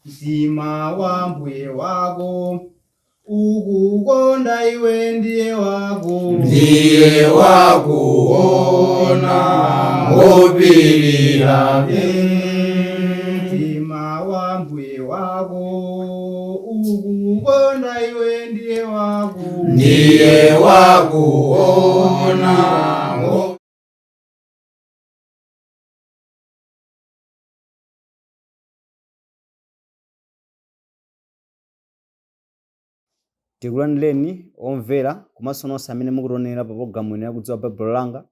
mtima wa mbuye wako ukukonda iwe ndiye wakuona wopirira mtima wa mbuye wako ukukonda iwe ndiye wakuona. Tikulandireni omvera komanso nonse amene mukutionera pa programu ino yakudziwa baibulo langa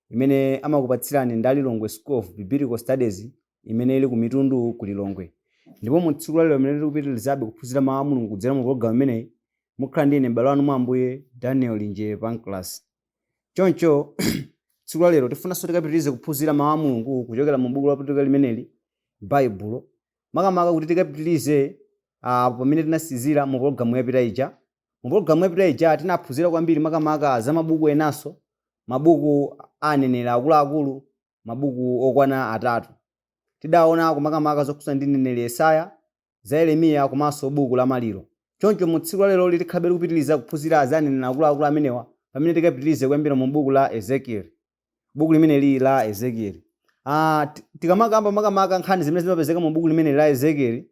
imene amakupatsirani ndi Lilongwe School of Biblical Studies imene ili ku Mitundu ku Lilongwe. Ndipo mu tsiku la lero imene tikupitirizabe kuphunzira mawu a Mulungu kudzera mu programu imeneyi mukhala ndi ine m'bale wanu mwa Ambuye Daniel Linje Pancras. Choncho tsiku la lero tifunanso tikapitirize kuphunzira mawu a Mulungu kuchokera mu buku lopatulika limeneli Baibulo, makamaka kuti tikapitirize pamene tinasizira mu programu yapita ija. Mu programu yapita ija tinaphunzira kwambiri makamaka za mabuku enanso, mabuku aneneri akuluakulu, mabuku okwana 3. Tidaona makamaka zokhuza ndi mneneri Yesaya, za Yeremiya komanso buku la Maliro. Choncho mu tsiku la lero litikhabe likupitiriza kuphunzira za aneneri akuluakulu amenewa pamene tikapitirize kuyambira mu buku la Ezekiel, buku limeneli la Ezekiel. Tikamakamba makamaka nkhani zimene zimapezeka mu buku limeneli la Ezekiel,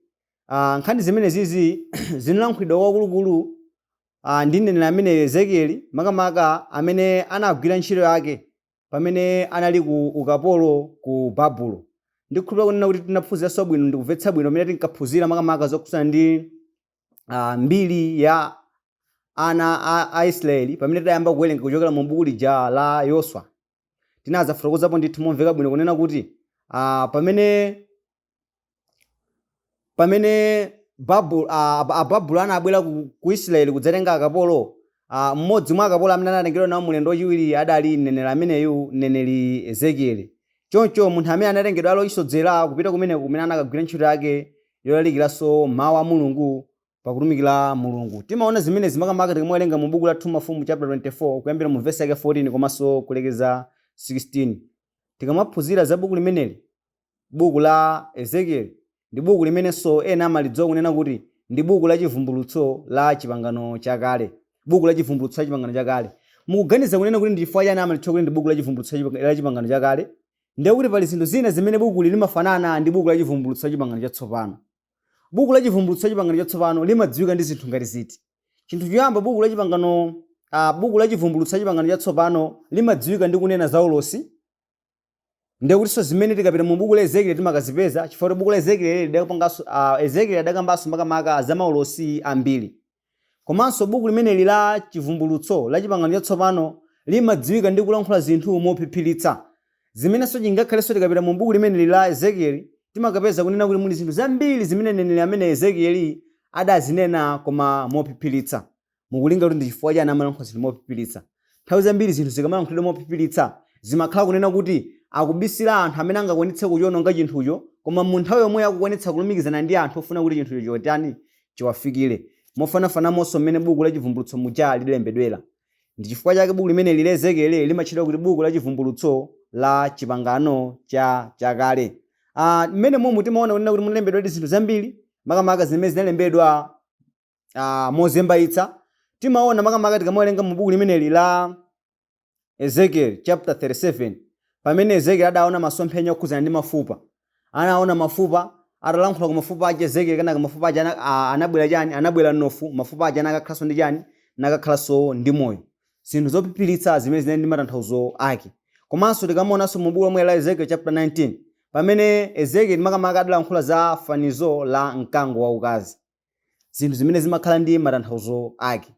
nkhani zimene zizi zinalankhulidwa kwakulukulu ndi mneneri amene Ezekiel makamaka amene anagwira ntchito yake pamene anali ku ukapolo ku Babulo. Ndikukhulupirira kunena kuti tinaphunziranso bwino ndi kumvetsa bwino pamene tinkaphunzira makamaka zokhuza ndi mbiri ya ana a Israeli pamene tayamba kuwerenga kuchokera mu buku lija la Yoswa. Tinazafotokozapo ndithu momveka bwino kunena kuti pamene Babulo anabwera ku Israeli kudzatenga akapolo, mmodzi mwa akapolo amene anatengedwa nawo mulendo wachiwiri adali mneneri ameneyu, mneneri Ezekiel. Choncho munthu amene anatengedwa aloisodzera kupita kumeneko kumene anakagwira ntchito yake yolalikiranso mawu a Mulungu pakutumikira Mulungu. Timaona zimene zimakamaka tikamuwerenga mu buku la 2 Mafumu chapter 24 kuyambira mu verse yake 14 komanso kulekeza 16. Tikamaphunzira za buku limeneli, buku la Ezekiel, ndi buku limenenso ena amalidziwa kunena kuti ndi buku la chivumbulutso la chipangano chakale. Buku la chivumbulutso la chipangano chakale. Mukuganiza kunena kuti ndi chifukwa chani amalitchula kuti ndi buku la chivumbulutso la chipangano chakale? Ndiye kuti pali zinthu zina zimene buku limafanana ndi buku la chivumbulutso la chipangano chatsopano. Buku la chivumbulutso la chipangano chatsopano limadziwika ndi zinthu ngati ziti. Chinthu choyamba, buku la chivumbulutso la chipangano chatsopano limadziwika ndi kunena za ulosi. Ndiye kutinso zimene tikapita mu buku la Ezekiel timakazipeza chifukwa buku la Ezekiel adakambanso makamaka za maulosi ambiri. Komanso buku limeneli la chivumbulutso la chipangano chatsopano limadziwika ndi kulankhula zinthu mophiphiritsa. Zimenenso chingakhalenso tikapita mu buku limeneli la Ezekiel timakapeza kunena kuti muli zinthu zambiri zimene mneneri amene Ezekiel adazinena koma mophiphiritsa. Mukulinga kuti ndi chifukwa chani amalankhula zinthu mophiphiritsa. Nthawi zambiri zinthu zikamalankhulidwa mophiphiritsa zimakhala kunena kuti akubisira anthu amene angakwanitse kuchiononga chinthucho, koma mu nthawi yomwe akukwanitsa kulumikizana ndi anthu ofuna kuti chinthucho chotani chiwafikire. Mofanafanamonso mmene buku la chivumbulutso muja lidalembedwera. Ndi chifukwa chake buku limeneli la Ezekiel limatchedwa kuti buku la chivumbulutso la chipangano chakale. Mmene momwe timaona kunena kuti mulembedwa zinthu zambiri makamaka zimene zinalembedwa mozembaitsa. Timaona makamaka tikamawerenga mu buku limeneli la Ezekiel chapter 37 pamene Ezekiel adaona masomphenya okhuzana ndi mafupa. Anaona mafupa, atalankhula ku mafupa aja Ezekiel kenaka mafupa aja anabwera chani? Anabwera mnofu, mafupa aja nakakhalanso ndi chani? Nakakhalanso ndi moyo. Zinthu zophiphiritsa zimene zinali ndi matanthauzo ake. Komanso tikamaonanso mu buku lomwe la Ezekiel chapter 19 pamene Ezekiel makamaka adalankhula za fanizo la mkango waukazi. Zinthu zimene zimakhala ndi matanthauzo ake.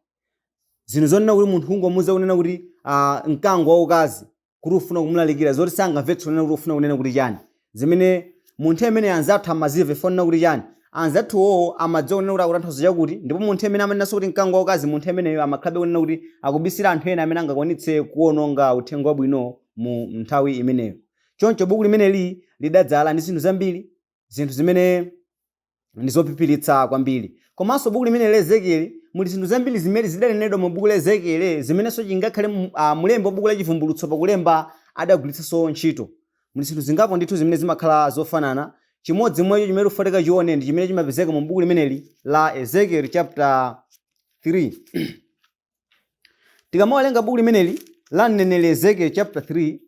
Zinthu zonena kuti munthu ungomuza kunena kuti mkango waukazi kuti ufuna kumulalikira zoti sangamvetse kunena kuti ufuna kunena kuti chani. Zimene munthu amene anzathu amazive fonena kuti chani. Anzathuwo amadziwa kunena kuti akutanthauza chakuti, ndipo munthu amene amanenanso kuti mkango waukazi munthu ameneyo amakhabe kunena kuti akubisira anthu ena amene angakwanitse kuononga uthenga wabwino mu nthawi imeneyo. Choncho buku limeneli lidadzala ndi zinthu zambiri, zinthu zimene ndi zophiphiritsa kwambiri. Komanso buku limeneli la Ezekiel muli zinthu zambiri zimene zidanenedwa mu buku la Ezekiel zimenenso chingakhale mulembi wa buku la chivumbulutso pakulemba adagwiritsanso ntchito. Muli zinthu zingapo ndithu zimene zimakhala zofanana chimodzi mwacho chimene tifunika chione ndi chimene chimapezeka mu buku limeneli la Ezekiel chapter 3. Tikamawerenga buku limeneli la mneneri Ezekiel chapter 3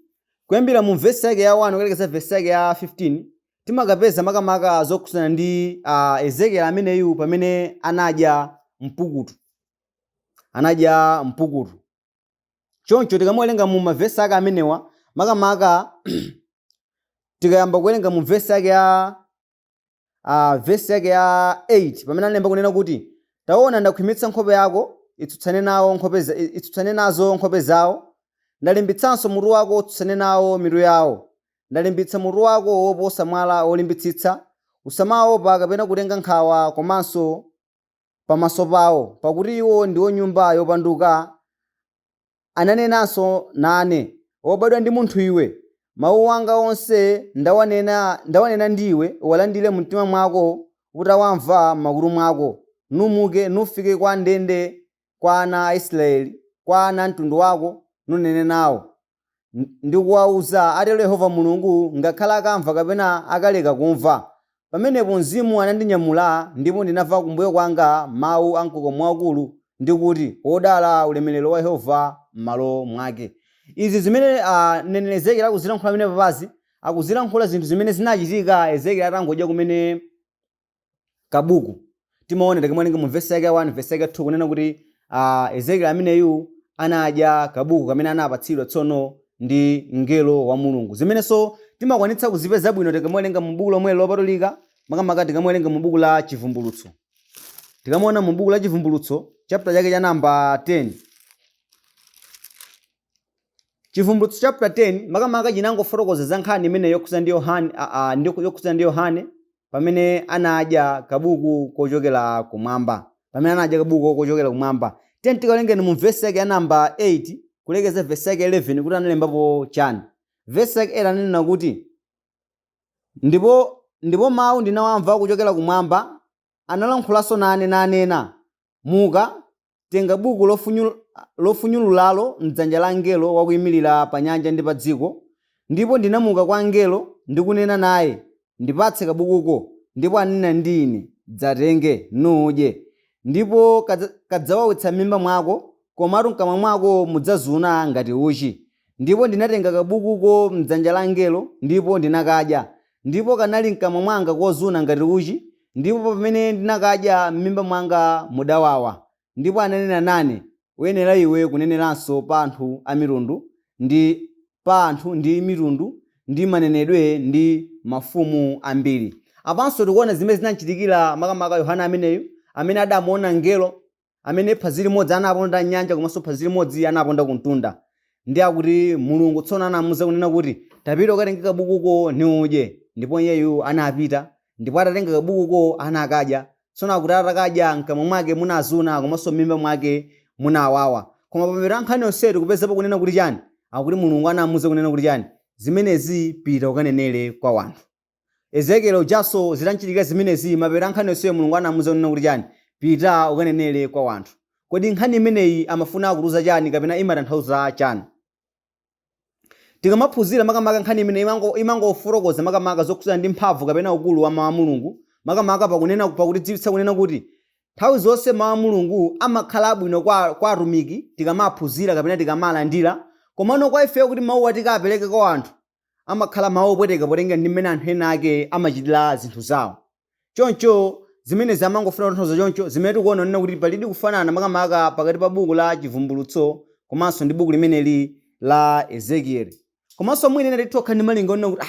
kuyambira mu verse yake ya 1 kukalekeza verse yake ya 15 timakapeza makamaka zokhuzana ndi Ezekiel ameneyu pamene anadya mpukutu. Choncho tikamawerenga mu mavesi ake amenewa makamaka tikayamba kuwerenga mu verse yake ya 8 pamene analemba kunena kuti taona ndakhwimitsa nkhope yako itsutsane nazo nkhope zawo, ndalimbitsanso mutu wako utsutsane nawo mitu yawo, ndalimbitsa mutu wako woposa mwala wolimbitsitsa, usamaopa kapena kutenga nkhawa komanso pamaso pawo, pakuti iwo ndiwo nyumba yopanduka. Ananenanso nane, wobadwa ndi munthu iwe, mawu anga onse ndawanena ndiwe, uwalandire mumtima mwako utawamva m'makutu mwako, numuke nufike kwa ndende kwa ana a Israeli, kwa ana mtundu wako, nunene nawo ndikuwawuza, atero Yehova Mulungu, ngakhala akamva kapena akaleka kumva. Pamenepo mzimu anandinyamula ndipo ndinamva kumbuyo kwanga mawu a mkokomo waukulu ndikuti, wodala ulemerero wa Yehova m'malo mwake. Izi zimene mneneri Ezekiel akuzilankhula pamene papazi akuzilankhula zinthu zimene zinachitika Ezekiel atangodya kumene kabuku. Timaona tikamawerenga mu verse yake 1 verse yake 2 kunena kuti Ezekiel ameneyu anadya kabuku kamene anapatsidwa tsono ndi mngelo wa Mulungu. Zimenenso timakwanitsa kuzipeza bwino tikamawerenga mu buku lomwe lopatulika, makamaka tikamawerenga mu buku la Chivumbulutso. Tikamaona mu buku la Chivumbulutso chapter chake cha namba 10. Chivumbulutso chapter 10 makamaka chinangofotokoza za nkhani imene yokhuzana ndi Yohane pamene anadya kabuku kochokera kumwamba. Tikawerengeni mu verse yake ya namba 8 kulekeza verse yake 11 kuti analembapo chani. Verse yake 8 ananena kuti ndipo mawu ndinawamva kuchokera kumwamba, analankhulanso nane nanena, muka tenga buku lofunyululalo mdzanja la mngelo wakuyimirira pa nyanja ndi pa dziko. Ndipo ndinamuka kwa mngelo ndikunena naye, ndipatse kabukuko. Ndipo anena ndi ine, dzatenge nudye, ndipo kadzawawitsa m'mimba mwako, komatu mkamwa mwako mudzazuna ngati uchi. Ndipo ndinatenga kabukuko mdzanja la mngelo ndipo ndinakadya, ndipo kanali mkamwa mwanga kozuna ngati uchi, ndipo pamene ndinakadya m'mimba mwanga mudawawa. Ndipo ananena nane, uyenera iwe kuneneranso pa anthu a mitundu ndi mitundu ndi manenedwe ndi mafumu ambiri. Apanso tikuona zimene zinachitikira makamaka Yohana ameneyu amene adamuona mngelo amene phazi limodzi anaponda nyanja komanso phazi limodzi anaponda kumtunda. Ndi akuti Mulungu tsono anamuwuza kunena kuti tapita ukatenga kabukuko niudye. Ndipo iyeyu anapita ndipo atatenga kabukuko anakadya. Tsono akuti atakadya mkamwa mwake munazuna komanso m'mimba mwake munawawa. Koma pamene nkhani yonseyi tikupezapo kunena kuti chani? Akuti Mulungu anamuwuza kunena kuti chani? Zimenezi pita ukanenere kwa wanthu. Ezekiel ujaso zitanchitika zimenezi mapera nkhani yonseyi Mulungu anamuwuza kunena kuti chani? Pita ukanenere kwa wanthu. Kodi nkhani imeneyi amafuna akuluza chani kapena imatanthauza chani? Tikamaphunzira makamaka nkhani imeneyi imangofotokoza makamaka zokhuzana ndi mphamvu kapena ukulu wa mawu a Mulungu, makamaka pakutidziwitsa kunena kuti nthawi zonse mawu a Mulungu amakhala abwino kwa atumiki tikamaphunzira kapena tikamalandira, komano kwa ifeyo kuti mawu tikapereke kwa anthu amakhala mawu opweteka potenga ndi mmene anthu ena ake amachitira zinthu zawo. Choncho zimenezi amangofuna kutanthauza choncho zimene tikuona nena kuti palidi kufanana makamaka pakati pa buku la Chivumbulutso komanso ndi buku limeneli la Ezekiel. Komanso mwini ena titokha ndi malinga onena kuti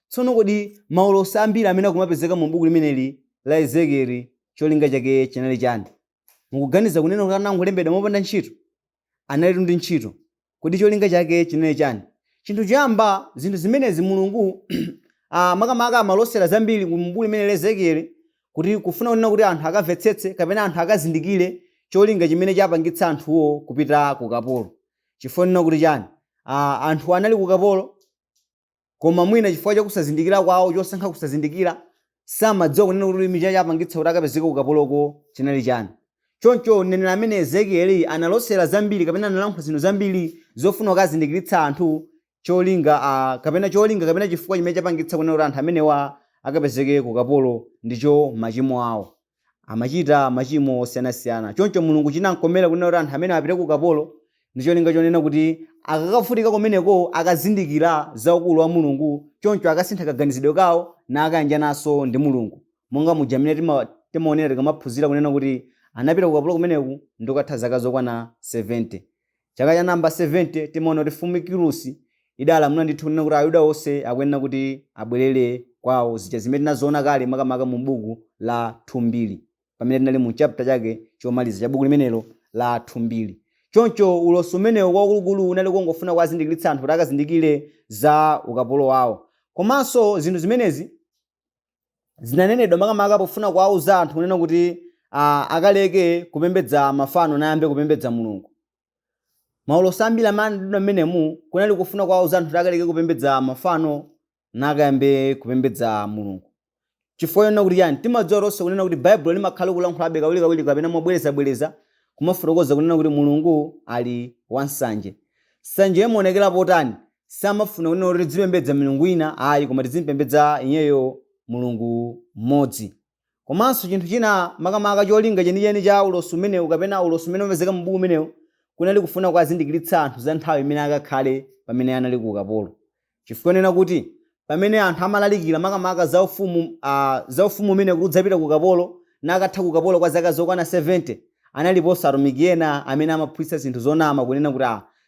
tsono kodi maulosi ambiri amene akumapezeka mu buku limeneli la Ezekiel cholinga chake chinali chani? Mukuganiza kunena kuti anangolembedwa mopanda ntchito? Anali ndi ntchito. Kodi cholinga chake chinali chani? Chinthu choyamba zinthu zimenezi Mulungu makamaka amalosera zambiri mu buku limeneli la Ezekiel kuti kufuna kunena kuti anthu akamvetsetse kapena anthu akazindikire cholinga chimene chapangitsa anthuwo kupita ku kapolo. Chifukwa kuti chani? Anthu anali ku kapolo koma mwina chifukwa chakusazindikira kwawo chosankha kusazindikira samadziwa kunena kuti micha chapangitsa kuti akapezeka ku kapoloko chinali chani. Choncho mneneri amene Ezekiel analosera zambiri kapena analankhula zinthu zambiri zofuna kukazindikiritsa anthu cholinga kapena chifukwa chimene chapangitsa kunena kuti anthu amenewa akapezeke ku kapolo ndicho machimo awo, amachita machimo osiyanasiyana. Choncho Mulungu chinamkomera kunena kuti anthu amene apite ku kapolo ndi cholinga chonena kuti akakavutika kumeneko akazindikira za ukulu wa Mulungu, choncho akasintha kaganizidwe kawo nakayanjananso ndi Mulungu. Monga muja amene timaonera tikamaphunzira kunena kuti anapita ku kapolo kumeneku ndikukatha zaka zokwana 70. Chaka cha namba 70 timaona kuti mfumu Kirusi idalamula ndithu kunena kuti Ayuda onse akuyenera kuti abwerere kwawo, zija zimene tinazoona kale makamaka mu buku la 2 pamene tinali mu chapter chake chomaliza cha buku limenelo la 2. Choncho ulosi umenewu waukuluukulu unali kungofuna kuwazindikiritsa anthu kuti akazindikire za ukapolo wawo. Komanso zinthu zimenezi zinanenedwa makamaka pofuna kuwauza anthu kunena kuti akaleke kupembedza mafano nayambe kupembedza Mulungu. Maulosi ambiri amanenedwa mmenemu kunali kufuna kuwauza anthu kuti akaleke kupembedza mafano nakayambe kupembedza Mulungu. Chifukwa yonena kuti yani timadziwa tonse kunena kuti Baibulo limakhala kulankhulabe kawirikawiri kapena mobwerezabwereza kumafotokoza kunena kuti Mulungu ali wansanje. Nsanje imaonekera potani? Samafuna kunena kuti tizipembedza milungu ina, ayi, koma tizipembedza iyeyo Mulungu mmodzi. Komanso chinthu china makamaka cholinga chenicheni cha ulosi umenewu kapena ulosi umene umapezeka mu buku umenewu kunali kufuna kuwazindikiritsa anthu za nthawi imene akakhale pamene anali ku ukapolo. Chifukwa nena kuti pamene anthu amalalikira makamaka za ufumu umene kuti udzapita ku ukapolo nakatha ku ukapolo kwa zaka zokwana 70, analiponso atumiki ena amene amaphunzitsa zinthu zonama kunena kuti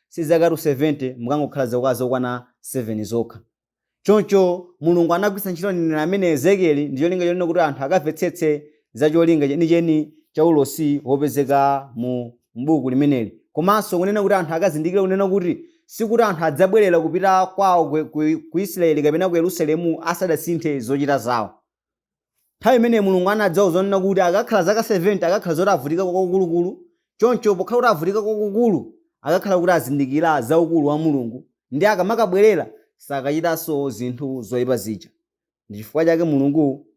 si zakatu 70 mukangokhala zaka zokwana 7 zokha. Choncho Mulungu anagwiritsa ntchito mneneri amene Ezekieli ndi cholinga chonena kuti anthu akamvetsetse za cholinga chenicheni cha ulosi wopezeka mu buku limeneli. Komanso kunena kuti anthu akazindikire kunena kuti sikuti anthu adzabwerera kupita kwawo ku Israeli kapena ku Yerusalemu asadasinthe zochita zawo. Nthawi imene Mulungu anadziwa zonena kuti akakhala zaka 70 akakhala zoti avutika kwakukulukulu. Choncho pokhala kuti avutika kwakukulu akakhala kuti azindikira za ukulu wa Mulungu, ndi akamakabwerera sakachitanso zinthu zoyipa zija. Ndi chifukwa chake Mulungu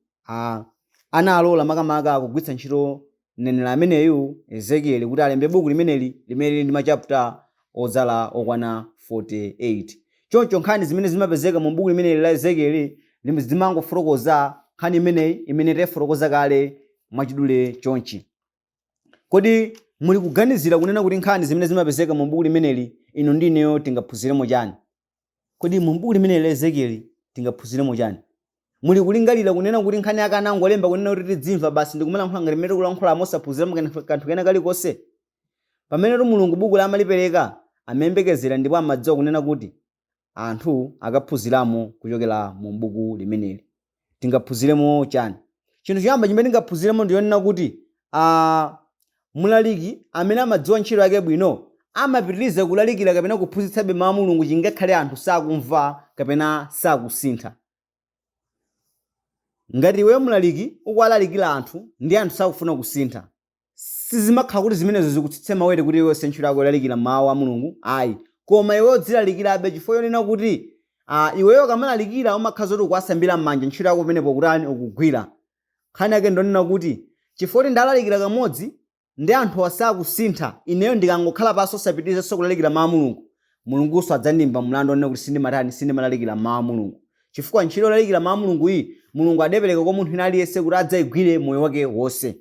analola makamaka kugwiritsa ntchito mneneri ameneyu Ezekieli kuti alembe buku limeneli limene lili ndi machapter odzala okwana 48. Choncho nkhani zimene zimapezeka mu buku limeneli la Ezekieli zimangofotokoza nkhani imeneyi imene tafotokoza kale mwachidule chonchi. Kodi muli kuganizira kunena kuti nkhani zimene zimapezeka mu buku limeneli inu ndi ineyo tingaphunziremo chani? Kodi mu buku limeneli la Ezekieli tingaphunziremo chani? Muli kulingalira kunena kuti nkhani yake anangolemba kunena kuti tidzimva basi ndikumalankhula ngati mmene tikulankhula mosaphunziramo kanthu kena kalikonse? Pamene Mulungu buku lamalipereka amayembekezera ndipo amadziwa kunena kuti anthu akaphunziramo kuchokera mu buku limeneli. Tingaphunziremo chani? Chinthu choyamba chimene tingaphunziremo ndiyonena kuti mulaliki amene amadziwa ntchito yake bwino amapitiriza kulalikira kapena kuphunzitsabe mawu a Mulungu chingakhale anthu sakumva kapena sakusintha. Ngati iwe mulaliki ukuwalalikira anthu ndi anthu sakufuna kusintha, sizimakhala kuti zimenezo zikutsitsa mawere kuti iwe ntchito yako yolalikira mawu a Mulungu, ayi, koma iwe udzilalikirabe chifukwa yonena kuti iweyo kamalalikira umakhala zoti ukuwasambira m'manja ntchito yako pamenepo kutani ukugwira. Nkhani yake ndonena kuti chifukwa kuti ndalalikira kamodzi ndi anthu asakusintha, ineyo ndikangokhala pansi osapitiriza kulalikira mawu a Mulungu, Mulungunso adzandimba mlandu onena kuti sindimalalikira mawu a Mulungu. Chifukwa ntchito yolalikira mawu a Mulungu iyi Mulungu adapereka kwa munthu aliyense kuti adzayigwire moyo wake wonse.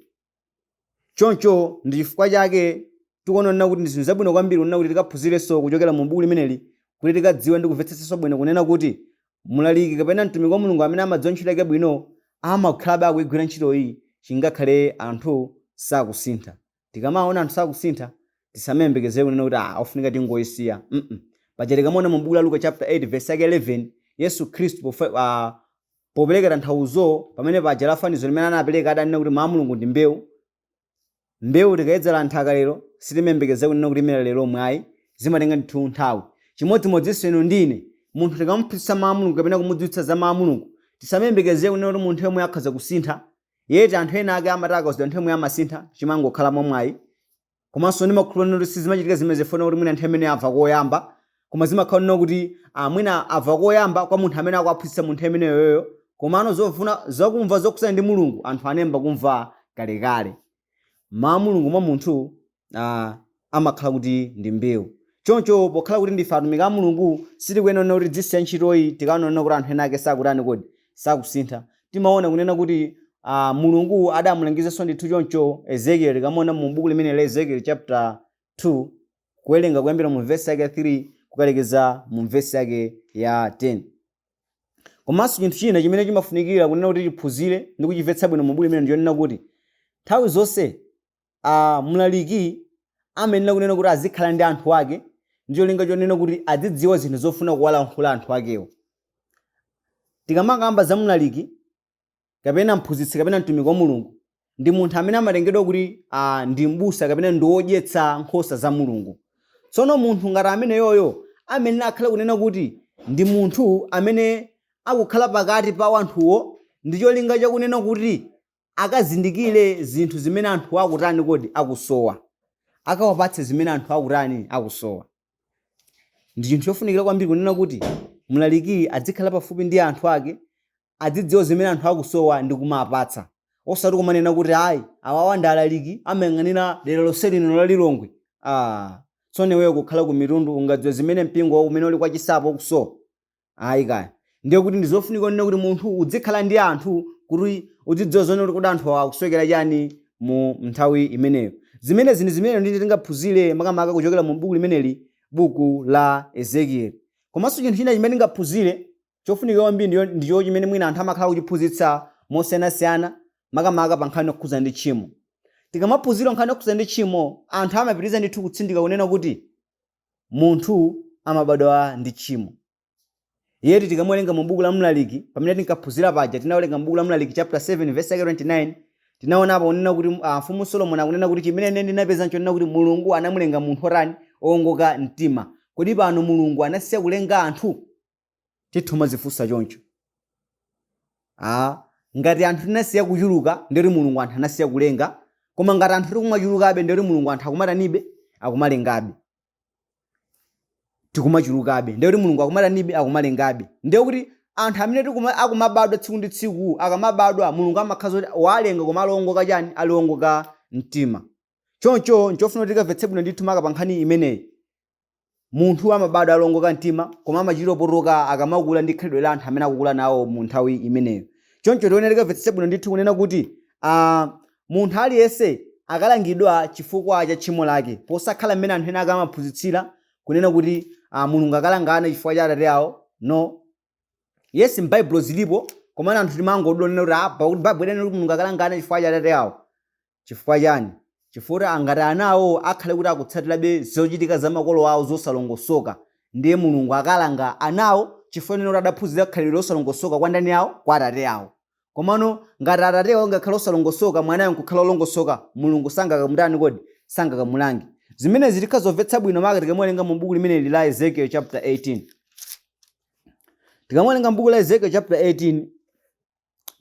Choncho ndi chifukwa chake tikuonana kuti ndi zinthu zabwino kwambiri kunena kuti tikaphunzirenso kuchokera mu buku limeneli kuti tikadziwe ndi kumvetsetsa bwino kunena kuti mulaliki kapena mtumiki wa Mulungu amene amadziwa ntchito yake bwino amakhalabe akuyigwira ntchito iyi chingakhale anthu sakusintha. Tikamaona anthu sakusintha tisamembekezere kunena kuti ofunika tingoyisiya. Paja tikamaona mu buku la Luka chapter 8 verse yake 11 Yesu Khristu popereka tanthauzo pamene paja la fanizo limene anapereka adanena kuti mawu a Mulungu ndi mbewu. Mbewu tikayedzera nthaka lero sitimembekezere kunena kuti imene lero mwayi zimatenga ndithu nthawi. Chimodzimodzinso inu ndine munthu tikamuphunzitsa mawu a Mulungu kapena kumudziwitsa za mawu a Mulungu tisamembekezere kunena kuti munthu yemwe akhoza kusintha. Yeti anthu ena ake amataka kuti anthu yemwe amasintha chimangokhala mwayi. Komanso ndimakhulupirira kuti sizimachitika zimene zifuna kuti mwina anthu amene amva koyamba, koma zimakhala kuti mwina amva koyamba kwa munthu amene akuwaphunzitsa munthu ameneyoyo, komano zofuna zakumva zokhuzana ndi Mulungu anthu anemba kumva kalekale. Mawu a Mulungu mwa munthu amakhala kuti ndi mbewu. Choncho pokhala kuti ndife atumiki a Mulungu sitikuyenera kuti tizisiya ntchitoyi tikaonana kuti anthu ena ake sakutani kodi sakusintha. timaona kunena kuti mulungu adamulangiza ndithu choncho Ezekiel. Kamaona mu buku limene la Ezekiel chapter 2 kuwerenga kuyambira mu verse yake 3 kukalekeza mu verse yake ya 10. Komanso chinthu china chimene chimafunikira kunena kuti tiphunzire ndi kuchimvetsa bwino mu buku limene ndiyonena kuti nthawi zonse mlaliki amenena kunena kuti azikhala ndi anthu ake ndi cholinga chonena kuti azidziwa zinthu zofuna kuwalankhula anthu akewo. Tikamakamba za mlaliki kapena mphunzitsi kapena mtumiki wa Mulungu ndi munthu amene amatengedwa kuti ndi m'busa kapena ndi wodyetsa nkhosa za Mulungu. Tsono munthu ngati amene yoyo amene akhala kunena kuti ndi munthu amene akukhala pakati pa anthuwo ndi cholinga chakunena kuti akazindikire zinthu zimene anthu akutani kodi akusowa, akawapatse zimene anthu akutani akusowa. Ndi chinthu chofunikira kwambiri kunena kuti mlaliki adzikhala pafupi ndi anthu ake, adzidziwa zimene anthu akusowa ndi kumapatsa, osati kumanena kuti ayi awawa ndi alaliki amayang'anira dera lonse lino la Lilongwe. Tsono iweyo kukhala ku mitundu ungadziwe zimene mpingo umene uli kwa chisapo kusowa. Ayi kaya ndiye kuti ndizofunika kunena kuti munthu udzikhala ndi anthu kuti udzidziwa zonena kuti anthu akusowekera chani mu nthawi imeneyo. Zimene ndi tingaphunzire makamaka kuchokera mu buku limeneli, buku la Ezekiel. Komanso chinthu china chimene tingaphunzire chofunika kwambiri ndicho chimene mwina anthu amakhala kuchiphunzitsa mosiyanasiyana makamaka pa nkhani yokhuza ndi tchimo. Tikamaphunzira nkhani yokhuza ndi tchimo, anthu amapitiriza ndithu kutsindika kunena kuti munthu amabadwa ndi tchimo. Yeti tikamuwerenga mu buku la mlaliki pamene tinkaphunzira paja tinawerenga mu buku la mlaliki chapter 7 verse 29 tinaona apo kunena kuti mfumu Solomoni akunena kuti chimene ndinapeza nchonena kuti Mulungu anamulenga munthu otani owongoka mtima. Kodi pano Mulungu anasiya kulenga anthu? Tithuma zifunsa choncho. Ngati anthu tinasiya kuchuluka nderi Mulungu anthu anasiya kulenga, koma ngati anthu tiri kumachulukabe nderi Mulungu anthu akumatanibe akumalengabe. Tikumachulukabe nderi Mulungu akumatanibe akumalengabe. Ndiye kuti anthu amene akumabadwa tsiku ndi tsiku akamabadwa Mulungu amakhaza kuti walenga koma alongoka chani alongoka mtima. Choncho nchofuna kuti tikamvetse bwino ndithu maka pa nkhani imeneyi. Munthu amabadwa alongoka mtima koma amachita potoka akamakula ndi khalidwe la anthu amene akukula nawo mu nthawi imeneyo. Choncho tione tikamvetse bwino ndithu kunena kuti munthu aliyense akalangidwa chifukwa cha tchimo lake, posakhala mmene anthu ena akamaphunzitsira kunena kuti Mulungu akalangana chifukwa cha atate awo. No. Yes, m'Baibulo zilipo koma anthu timangodonena kuti pakuti Baibulo kuti Mulungu akalangana chifukwa cha atate awo. Chifukwa chani? Chifukwa angati anawo akhale kuti akutsatirabe zochitika za makolo awo zosalongosoka, ndiye Mulungu akalanga anawo chifukwa kuti adaphunzira khalidwe losalongosoka kwa ndani yawo, kwa atate awo. Komano ngati atate awo ngakhala osalongosoka mwanayo nkukhala olongosoka, Mulungu sangakamutani kodi sangakamulange. Zimene zilikha zomvetsa bwino maka tikamuwerenga mu buku limene la Ezekiel chapter 18. Tikamuwerenga mu buku la Ezekiel chapter 18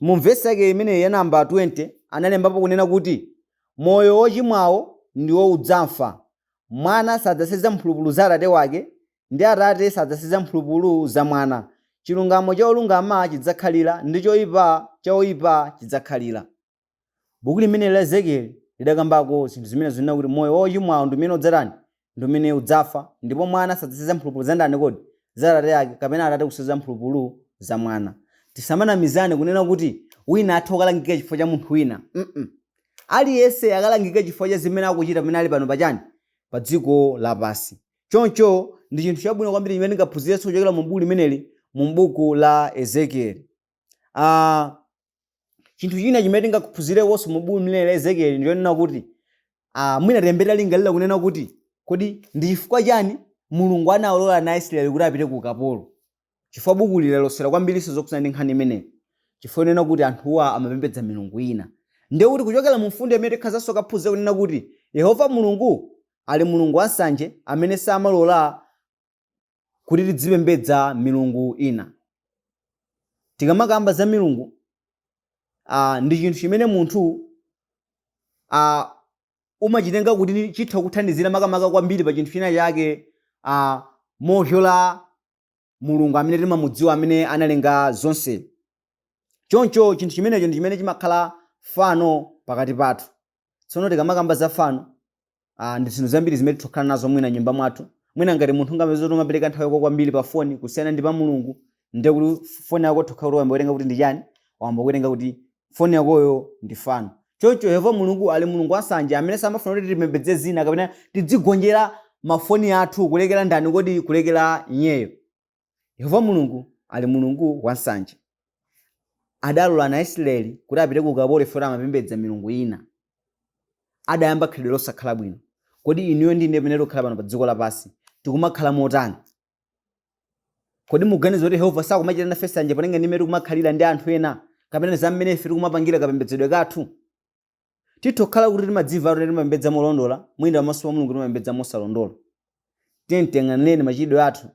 mu verse yake imene ya namba 20 analembapo kunena kuti moyo wochimwawo ndiwo udzafa, mwana sadzaseza mphulupulu za atate wake ndi atate sadzaseza mphulupulu za mwana. Chilungamo cha olungama chidzakhalira ndi choyipa cha oyipa chidzakhalira. Buku limene la Ezekiel lidakambako zinthu zimene zinena kuti moyo wochimwawo ndi umene udzatani ndi umene udzafa, ndipo mwana sadzaseza mphulupulu za ndani kodi za atate yake kapena atate kuseza mphulupulu za mwana. Tisamanamizane kunena kuti wina atha kukalangika chifukwa cha munthu wina. Aliyense akalangika chifukwa cha zimene akuchita pamene ali pano pachani pa dziko lapansi. Choncho ndi chinthu chabwino kwambiri chimene ndingaphunzire kuchokera mu buku limeneli mu buku la Ezekiel. Chinthu china chimene ndingaphunzire wonso mu buku limeneli la Ezekiel ndiyonena kuti mwina tembera lingalira kunena kuti kodi ndi chifukwa chani Mulungu anawalola ana Israeli kuti apite ku ukapolo. Chifukwa buku lilosera kwambiriso zokhudza ndi nkhani imeneyi. Chifukwa nena kuti anthuwa amapembedza milungu ina. Ndiye kuti kuchokera mu mfundo imene tikhazanso kaphunzira kunena kuti Yehova Mulungu ali Mulungu wansanje amene samalola kuti tidzipembedza milungu ina. Tikamakamba za milungu ndi chinthu chimene munthu umachitenga kuti chitha kuthandizira makamaka kwambiri pa chinthu china chake mohyola Mulungu amene timamudziwa amene analenga zonse. Choncho chinthu chimenecho ndi chimene chimakhala fano pakati pathu. Tsono tikamakamba za fano ndi zinthu zambiri zimene tikukhala nazo mwina nyumba mwathu. Mwina ngati munthu ngameze kuti umapereka nthawi yako kwambiri pa foni kusiyana ndi pa Mulungu, ndiye kuti foni yako tikhala kuti wambawerenga kuti ndi chani wamba kuwerenga kuti foni yakoyo ndi fano. Choncho Yehova Mulungu ali Mulungu wansanje amene samafuna kuti tipembedze zina kapena tidzigonjera mafoni athu kulekera ndani kodi kulekera nyeyo. Yehova Mulungu ali Mulungu wansanje. Adalola na Israeli kuti apite ku ukapolo chifukwa amapembedza milungu ina. Adayamba khalidwe losakhala bwino. Kodi inuyo ndi ine pamene tikukhala pano pa dziko lapansi tikumakhala motani? Kodi muganiza kuti Yehova sakumachita nafe nsanje panenge ndi mmene tikumakhalira ndi anthu ena kapena za mmene ife tikumapangira kapembedzedwe kathu? Titokhala kuti timadziva kuti timapembedza molondola, mwina pamaso pa Mulungu timapembedza mosalondola. Tiyang'anireni machitidwe athu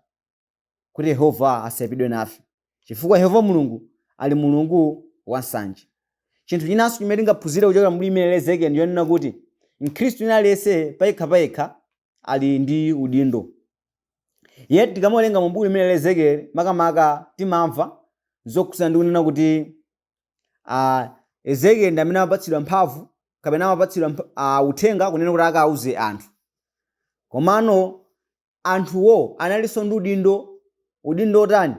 kuti Yehova asayipidwe nafe, chifukwa Yehova Mulungu ali Mulungu wansanje. Chinthu chinanso chimene tingaphunzire kuchokera mu buku la Ezekieli ndiyonena kuti Mkhristu aliyense payekha ali ndi udindo. Yet tikamawerenga mu buku la Ezekieli makamaka timamva zokhudzana ndi kunena kuti Ezekieli ndi amene amapatsidwa mphamvu kapena amapatsidwa uthenga kunena kuti akauze anthu. Komano anthuwo analinso ndi udindo otani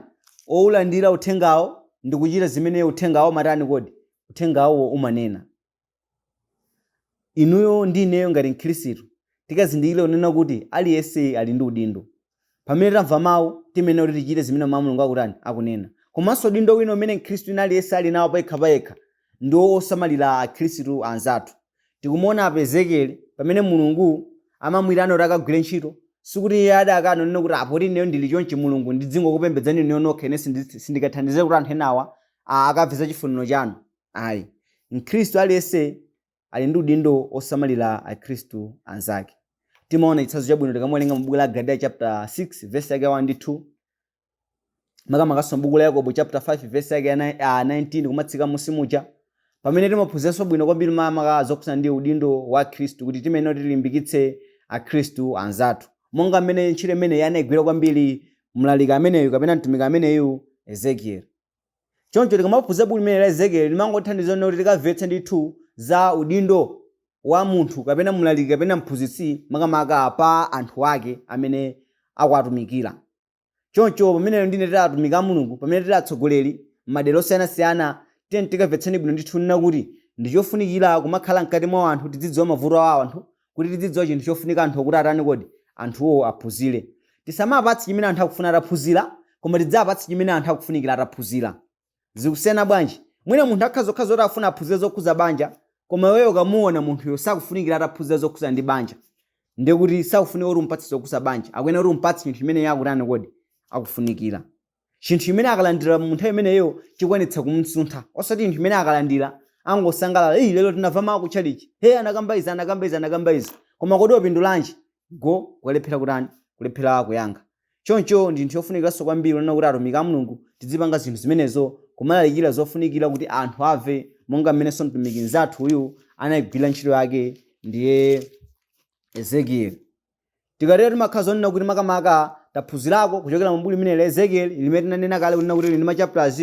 owulandira uthengawo ndi kuchita zimene uthengawo matani kodi uthengawo umanena. Inuyo ndi ineyo ngati Mkhristu tikazindikire kunena kuti aliyense ali ndi udindo. Pamene tamva mawu timene kuti tichite zimene Mulungu akutani akunena. Komanso udindo wina umene Mkhristu aliyense ali nawo payekha ndi osamalira Akhristu anzathu. Tikumuona apa Ezekieli pamene Mulungu amamwirana kuti akagwire ntchito, sikuti iye adakana nene kuti apoti ineyo ndili chonchi Mulungu ndidzingo-kupembedzani ineyo nokha ine sindikathandize kuti anthu enawa akapeza chifuniro chanu. Ayi, Mkhristu aliyense ali ndi udindo osamalira Akhristu anzake. Timaona chitsanzo chabwino tikamuwerenga mu buku la Galatiya chapter 6 verse yake 1 ndi 2. Makamakaso buku la Yakobo chapter 5 verse yake 19 kumatsika musi muja. Pamene timaphunziranso bwino kwambiri makamaka zokhudzana ndi udindo wa Khristu kuti timene tilimbikitse Akhristu anzathu. Monga mmene ntchito imene yanagwira kwambiri mlaliki ameneyu kapena mtumiki ameneyu Ezekieli. Choncho tikamaphunzira buku limene la Ezekieli limangothandiza kuti tikamvetse ndithu za udindo wa munthu kapena mlaliki kapena mphunzitsi makamaka pa anthu ake amene akuwatumikira. Choncho pamene ndine titatumika Mulungu, pamene titatsogoleri madera osiyanasiyana, tikamvetseni bwino ndithu nena kuti ndi chofunikira kumakhala mkati mwa anthu tidzidziwa mavuto a anthu, kuti tidzidziwa chinthu chofunika anthu kuti atani kodi anthuwo aphunzire. Tisamapatse chimene anthu akufuna ataphunzira, koma tidzapatse chimene anthu akufunikira ataphunzira. Zikusiyana bwanji? Mwina munthu akhazo zoti afuna aphunzire zokhuza banja, koma wewe ukamuona munthuyo sakufunikira ataphunzira zokhuza ndi banja, ndiye kuti sakufunika kuti umpatse zokhuza banja, akuyenera kuti umpatse chinthu chimene yakutani kodi akufunikira. Chinthu chimene akalandira munthu imeneyo chikwanitsa kumsuntha, osati chinthu chimene akalandira angosangalala, lero tinamva mawu kutchalichi, anakamba izi, koma kodi wapindulanji? Kulephera kutani? Kulephera kuyankha. Choncho ndi chinthu chofunikiranso kwambiri kunena kuti atumiki a Mulungu tizipanga zinthu zimenezo kumalalikira zofunikira kuti anthu amve, monga mmenenso mtumiki mnzathu uyu anayigwira ntchito yake ndiye Ezekieli. Tikatero timakhala zonena kuti makamaka taphunzirako kuchokera mu buku limene la Ezekieli limene tinanena kale kunena kuti lili machapters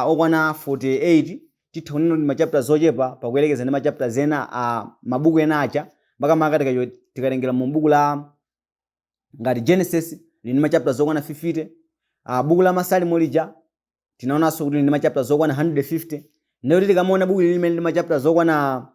okwana 48. Titha kunena kuti machapters ochepa pakuyerekeza ndi machapters ena mabuku ena aja. Makamaka tikatengera mu buku la ngati Genesis lili machapters okwana 50. Buku la Masalimo lija tinaonanso kuti lili machapters okwana 150. Ndipo tikamaona buku limene lili machapters okwana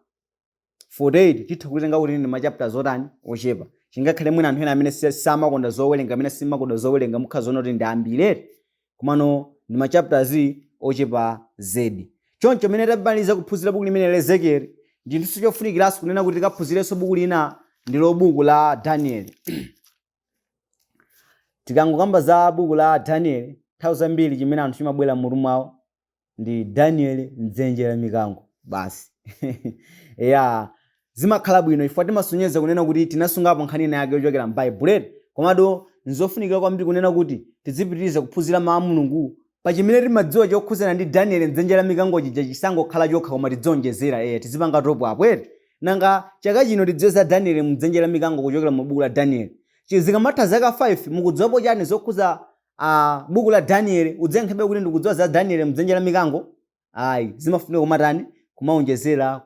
48 titha kutenga kuti lili machapters otani ochepa. Chingakhale mwina anthu ena amene samakonda zowerenga, amene simakonda zowerenga mukhaza kuti ndi ambiri, komano ndi machapters ochepa zedi. Choncho mene tabaliza kuphunzira buku limene la Ezekieli, ndinthu chofunikiranso kunena kuti tikaphunzirenso buku lina ndilo buku la Danieli. Tikangokamba za buku la Danieli, nthawi zambiri chimene anthu chimabwera m'mutu mwawo ndi Danieli mdzenje la mikango basi. Zimakhala bwino chifukwa timasonyeza kunena kuti tinasungapo nkhani ina yake yochokera m'Baibulo, komado nzofunikira kwambiri kunena kuti tizipitiriza kuphunzira mawu a Mulungu pa chimene timadziwa chokhudzana ndi Danieli mdzenje la mikango chija chisangokhala chokha koma tidzonjezera tizipanga topo apwete. Nanga chaka chino tidziwe za Danieli mdzenje la mikango kuchokera mu buku la Danieli. Zikamatha zaka 5 mukudziwapo chani zokhuza buku la Danieli udzenkhabe kuti ndikudziwa za Danieli mdzenje la mikango? Ayi, zimafunika kumatani kumaonjezera.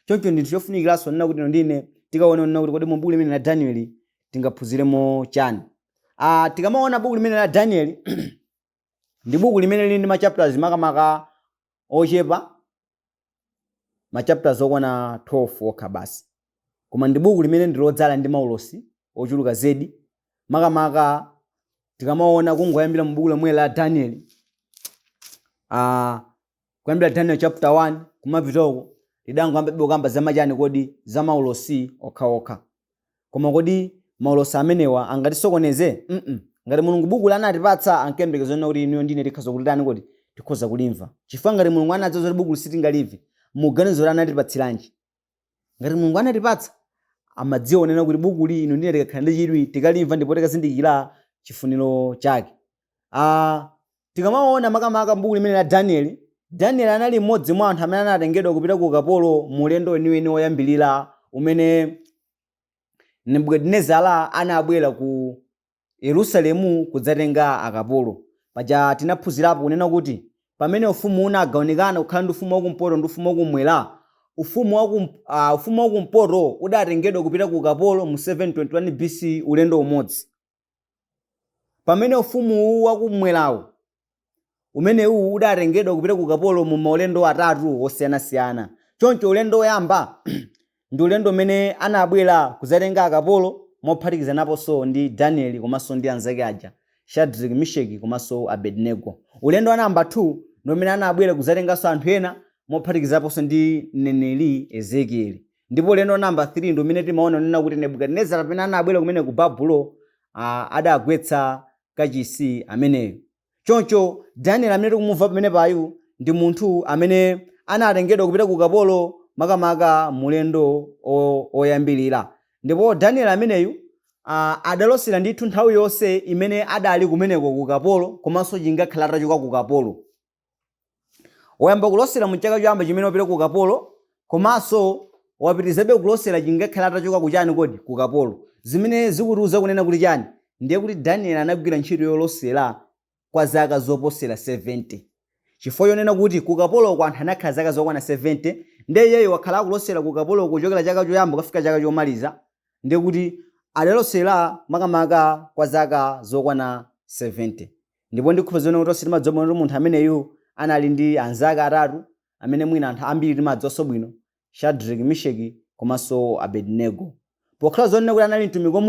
Choncho ndinthu chofunikiranso nena kuti ndine tikaona nena kuti kodi mu buku limene la Danieli tingaphunziremo chani. Tikamaona buku limene la Danieli ndi buku limene lili ndi machapters makamaka ochepa machapters okwana 12 okha basi, koma ndi buku limene ndilodzala ndi maulosi ochuluka zedi. Makamaka tikamaona kungoyambira mu buku lomwe la Daniel, kuyambira Daniel chapter 1 kumapitoko lidangoyamba kukamba zamachani kodi za maulosi okhaokha. Koma kodi maulosi amenewa angatisokoneze? Ngati Mulungu buku lanatipatsa ankembekezana kuti iniyo ndine tikhoza kulitani kodi tikhoza kulimva. Chifukwa ngati Mulungu anadzoza kuti buku sitingalive, muganizo lana anatipatsiranji? Ngati Mulungu anatipatsa amadziwa onena kuti buku li ino ndine tikakhala ndi chidwi tikalimva ndipo tikazindikira chifuniro chake. Tikamaona makamaka buku limene la Daniel, Daniel anali mmodzi mwa anthu amene anatengedwa kupita ku ukapolo mu ulendo weniweni woyambilira umene Nebukadinezara anabwera ku Yerusalemu kudzatenga akapolo. Paja tinaphunzirapo kunena kuti pamene ufumu unagawanikana kukhala ndi ufumu wakumpoto ndi ufumu wakumwera, ufumu wakumpoto udatengedwa kupita ku ukapolo mu 721 BC ulendo umodzi. Pamene ufumu wakumwerawo umenewu udatengedwa kupita ku ukapolo mu maulendo atatu osiyanasiyana. Choncho ulendo woyamba ndi ulendo umene anabwera kudzatenga akapolo mophatikizanaponso ndi Daniel komanso ndi anzake aja Shadrach, Meshaki komanso Abednego. Ulendo wa namba 2 ndi umene anabwera kudzatenganso anthu ena mophatikizaponso ndi mneneri Ezekieli. Ndipo ulendo wa namba 3 ndi umene timaona nena kuti Nebukadinezara pamene anabwera kumene ku Babulo adagwetsa kachisi ameneyo. Choncho Daniel amene tikumumva pamene payu ndi munthu amene anatengedwa kupita ku ukapolo makamaka mulendo oyambirira. Ndipo Daniel ameneyu adalosera ndithu nthawi yonse imene adali kumeneko ku ukapolo komanso chingakhala atachoka ku ukapolo. Wayamba kulosera mu chaka choyamba chimene wapita ku ukapolo, komanso wapitizabe kulosera chingakhala atachoka kuchani kodi ku ukapolo. Zimene zikutiuza kunena kuti chani? Ndiye kuti Daniel anagwira ntchito yolosera kwa zaka zoposera 70. Chifukwa yonena kuti ku ukapolo kwa anthu anakhala zaka zokwana 70, ndiye iyeyo wakhala akulosera ku ukapolo kuchokera chaka choyamba kufika chaka chomaliza, ndiye kuti adalosera makamaka kwa zaka zokwana 70. Ndipo ndikupezana kuti timadzomaona kuti munthu ameneyu anali ndi anzake atatu amene mwina anthu ambiri timadzonso bwino, Shadrach, Meshaki komanso Abednego. Pokhala zonena kuti anali mtumiki wa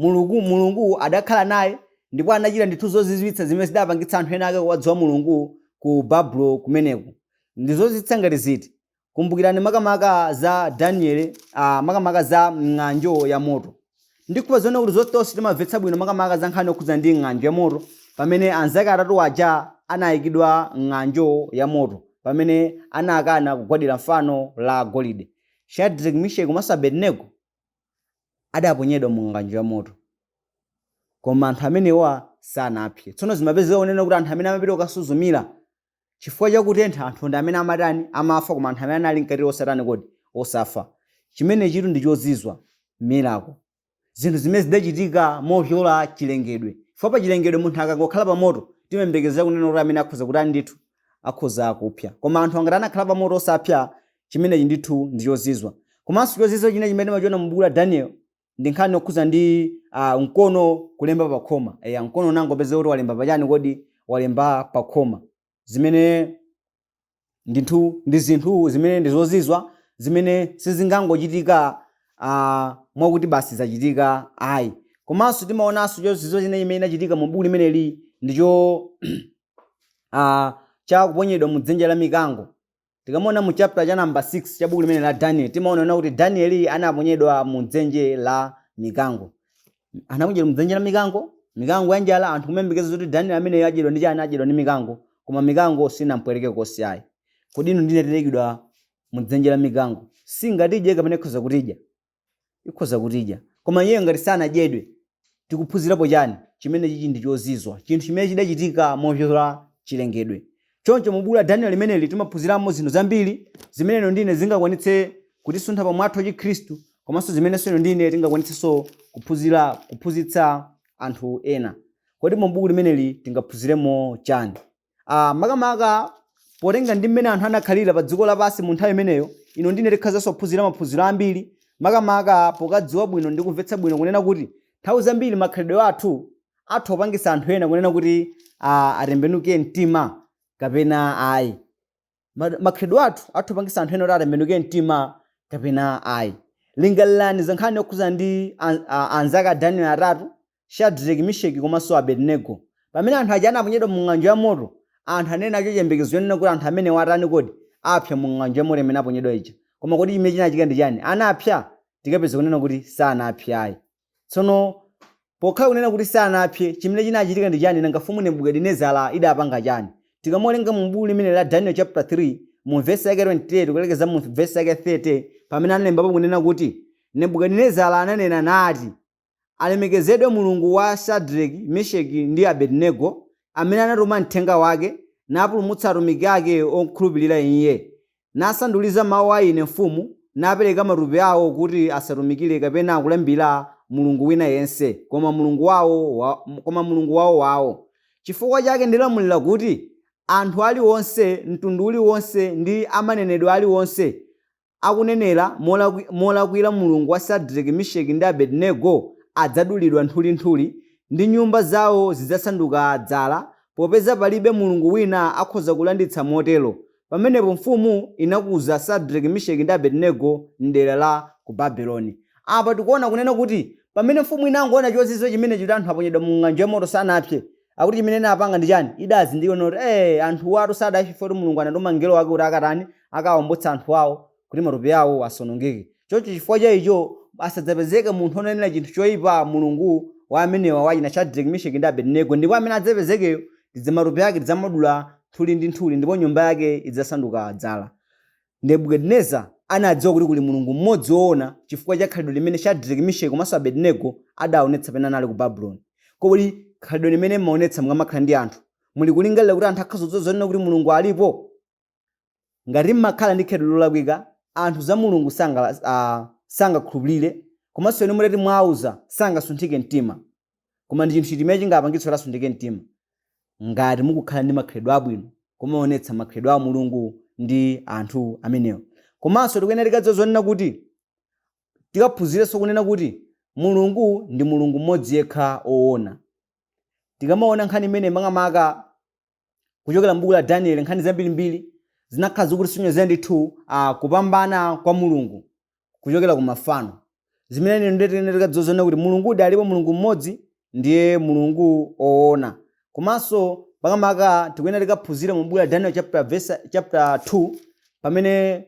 Mulungu adakhala naye ndipo anachita ndithu zozizwitsa zimene zidapangitsa anthu ena ake kuwadziwa Mulungu ku Babulo kumeneko. Ndi zozizwitsa ngati ziti? Kumbukirani makamaka za Daniel, makamaka za ng'anjo ya moto. Ndikupezana kuti zotonse timamvetsa bwino makamaka za nkhani yokhudza ndi ng'anjo ya moto pamene anzake atatu aja anayikidwa ng'anjo ya moto pamene anakana kugwadira mfano la golide. Shadrach, Meshaki komanso Abednego adaponyedwa mu ng'anjo ya moto, koma anthu amenewa sanaphe. Tsono zimapezeka kunena kuti anthu amene amapita kukasuzumira chifukwa chakutentha anthu ndi amene amatani amafa, koma anthu amene anali mkati osatani kodi osafa. Chimene chitu ndi chozizwa miracle, zinthu zimene zidachitika movyola chilengedwe. Chifukwa pa chilengedwe munthu akangokhala pa moto timembekezera kunena kuti amene akhoza kutani ndithu akhoza kupya, koma anthu angati anakhala pa moto osapya, chimenechi ndithu ndi chozizwa. Komanso chozizwa chine chimene timachiona mu buku la Daniel ndi nkhani yokhudza ndi mkono kulemba pa khoma. Mkono nangopeza kuti walemba pachani kodi walemba pa khoma, zimene ndithu ndi zinthu zimene ndi zozizwa zimene sizingangochitika mwakuti basi zachitika ayi. Komanso timaonanso chozizwa chine chimene inachitika mu buku limeneli ndicho chakuponyedwa mu dzenje la mikango. Tikamona mu chapter cha number 6 cha buku limene la Daniel timaona kuti Daniel anaponyedwa mu dzenje la mikango. Anaponyedwa mu dzenje la mikango ya njala. Anthu kumembekeza kuti Daniel amene adyedwa ndi chani? Adyedwa ndi mikango, koma mikango sinampwereke konse ayi. Kodi inu ndine tilekidwa mu dzenje la mikango singatidye kapena ikhoza kutidya? Ikhoza kutidya, koma iye ngati sanadyedwe tikuphunzirapo chani? Chimene chichi ndi chozizwa, chinthu chimene chidachitika movyola chilengedwe. Choncho mu buku la Daniel limeneli timaphunziramo zinthu zambiri zimene ino ndine zingakwanitse kutisuntha pa mwathu wa Chikhristu, komanso zimene ino ndine tingakwanitsenso kuphunzitsa anthu ena. Kodi mu buku limeneli tingaphunziremo chani? Makamaka potenga ndi mmene anthu anakhalira pa dziko lapansi mu nthawi imeneyo, ino ndine tikhazanso kuphunzira maphunziro ambiri, makamaka pokadziwa bwino ndi kumvetsa bwino kunena kuti nthawi zambiri makhalidwe athu opangisa anthu ena kunena kuti atembenuke mtima kapena ayi. makhalidwe athu pangisa anthu ena kuti atembenuke mtima kapena ayi. Lingalirani za nkhani yokhuza ndi anzake a Daniel atatu, Shadraki, Meshaki komanso Abednego. Pamene anthu aja anaponyedwa mu ng'anjo ya moto, anthu anena cho chiyembekezo yonena kuti anthu amene watani kodi apsa mu ng'anjo ya moto imene aponyedwa ija. Koma kodi chimene chinachitika ndi chani? Anapsa? Tikapeza kunena kuti sanapse ayi. Tsono pokhala kunena kuti sanapse, chimene chinachitika ndi chani? Nanga mfumu Nebukadinezara idapanga chani? Tikamuwerenga mu buku limene la Daniel chapter 3 mu verse yake 28 kulekeza mu verse yake 30, pamene analembapo kunena kuti Nebukadinezara ananena nati, alemekezedwe Mulungu wa Shadraki, Meshaki ndi Abednego, amene anatuma mthenga wake napulumutsa atumiki ake okhulupirira iye, nasanduliza mawu a ine mfumu, napereka matupi awo kuti asatumikire kapena akulambira mulungu wina yense koma mulungu wawo. Chifukwa chake ndilamulira kuti anthu aliwonse, mtundu uliwonse ndi amanenedwe aliwonse akunenera molakwira mulungu wa Shadraki, Meshaki ndi Abednego adzadulidwa nthulinthuli ndi nyumba zawo zidzasanduka dzala, popeza palibe mulungu wina akhoza kulanditsa motero. Pamenepo mfumu inakuza Shadraki, Meshaki ndi Abednego mdera la ku Babuloni. Apa tikuona kunena kuti pamene mfumu inangoona chozizwa chimene chiti anthu aponyedwa mu ng'anjo ya moto sanapse, akuti chimene inapanga ndi chani? Idazindikira kuti anthu atu sadapse kuti mulungu anatuma mngelo wake kuti akatani akawombotsa anthu awo kuti matupi awo asonongeke. Choncho chifukwa cha icho asadzapezeke munthu onenera chinthu choyipa mulungu wa amenewa wachina Shadraki, Meshaki ndi Abednego, ndipo amene adzapezekeyo matupi ake tidzamadula nthuli ndi nthuli, ndipo nyumba yake idzasanduka dzala. Nebukadinezara anadziwa kuti kuli mulungu mmodzi woona chifukwa cha khalidwe limene Shadraki, Meshaki komanso Abednego adaonetsa pena anali ku Babuloni. Kodi khalidwe limene mmaonetsa mukamakhala ndi anthu, muli kulingalira kuti anthu akhazodzo zonena kuti mulungu alipo? Ngati mmakhala ndi khalidwe lolakwika, anthu za mulungu sangakhulupirire, komanso inu mutati mwauza sangasunthike mtima. Koma ndi chinthu chimene chingapangitse asunthike mtima ngati mukukhala ndi makhalidwe abwino kumaonetsa makhalidwe a mulungu ndi anthu amenewo. Komanso tikuyenera tikadziwa zonena kuti tikaphunzirenso kunena kuti mulungu ndi mulungu mmodzi yekha oona. Tikamaona nkhani imene makamaka kuchokera m'buku la Daniel, nkhani zambirimbiri zinakhala zikutisonyeza ndithu kupambana kwa mulungu kuchokera ku mafano. Zimene tikuyenera tikadziwa zonena kuti mulungu alipo, mulungu mmodzi ndiye mulungu oona. Komanso makamaka tikuyenera tikaphunzira mu buku la Daniel chapter 2 pamene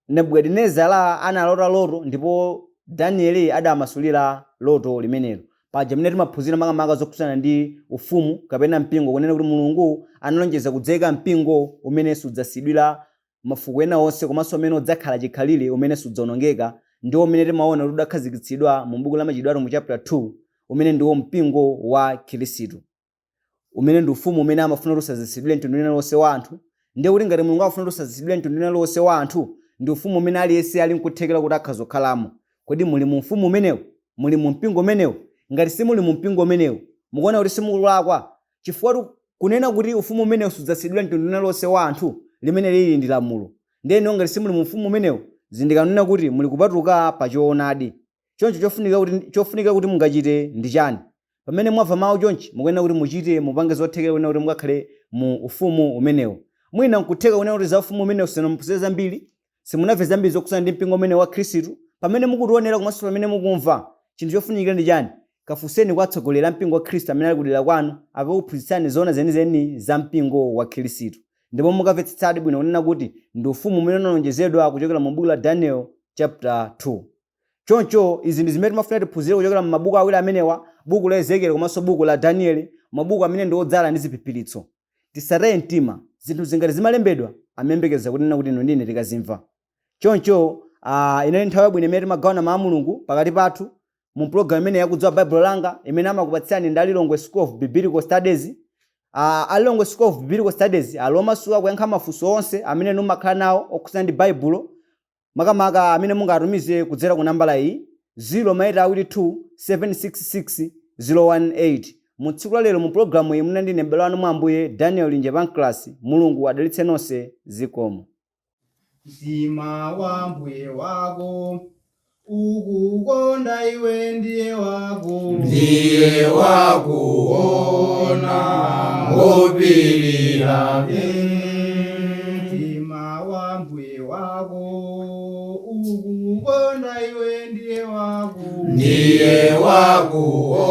Nebukadinezara analota loto ndipo Danieli adamasulira loto limenelo. Paja mene timaphunzira makamaka zokhudzana ndi ufumu kapena mpingo, kunena kuti mulungu analonjeza kudzayika mpingo umene sudzasidwira mafuko ena onse, komanso umene udzakhala chikhalire umene sudzawonongeka, ndiwo umene timaona kuti udakhazikitsidwa mu buku la Machitidwe mu chapter 2, umene ndiwo mpingo wa Khristu, umene ndi ufumu umene amafuna kuti usazisidwire mtundu wina lonse wa anthu. Ndiye kuti ngati mulungu afuna kuti usazisidwire mtundu wina lonse wa anthu, ndi ufumu umene aliyense ali nkuthekera kuti akhazokhalamo. Kodi muli mu ufumu umenewu? Muli mu mpingo umenewu? Ngati simuli mu mpingo umenewu, mukuona kuti simukulakwa, chifukwa kunena kuti ufumu umenewu sudzasidwira mtundu wina lonse wa anthu limene lili ndi lamulo. Ndiye ngati simuli mu ufumu umenewu, zindikanena kuti muli kupatuka pa choonadi. Choncho chofunika kuti mungachite ndi chani? Pamene mwamva mawu chonchi, mukuyenera kuti muchite, mupange zothekera kunena kuti mukakhale mu ufumu umenewu. Mwina nkutheka kunena kuti za ufumu umenewu simunaphunzire zambiri, simunamve zambiri zokhudzana ndi mpingo umene wa Khristu. Pamene mukutionera komanso pamene mukumva, chinthu chofunikira ndi chani? Kafunseni kwa atsogoleri a mpingo wa Khristu amene ali kudera kwanu, akakuphunzitsani zoona zenizeni za mpingo wa Khristu. Ndipo mukamvetsetsadi bwino kunena kuti ndi ufumu umene unalonjezedwa kuchokera mu buku la Daniel chapter 2. Choncho izi ndi zimene timafuna tiphunzire kuchokera mu mabuku awiri amenewa, buku la Ezekiel komanso buku la Daniel, mabuku amene ndi odzala ndi ziphiphitso. Tisataye mtima, zinthu zingati zimalembedwa amembekeza kunena kuti ino ndine tikazimva. Choncho inali nthawi yabwino imene timagawana mawu a mulungu pakati pathu mu program imene yakudziwa Bible langa, imene amakupatsani ndi Alilongwe School of Biblical Studies. Alilongwe School of Biblical Studies alomasuka kuyankha mafunso onse amene mumakhala nawo okhudzana ndi Bible, makamaka amene mungatumize kudzera ku nambala iyi 022 766 018. Mu tsiku la lero mu programu iyi munali ndi mbale wanu mwa Ambuye Daniel Linjepancras. Mulungu adalitse nonse. Zikomo. Mtima wa Mbuye wako ukukonda iwe, ndiye wakuona ngopirira. kukukonda iwe ndiye wako ndiye wakuwo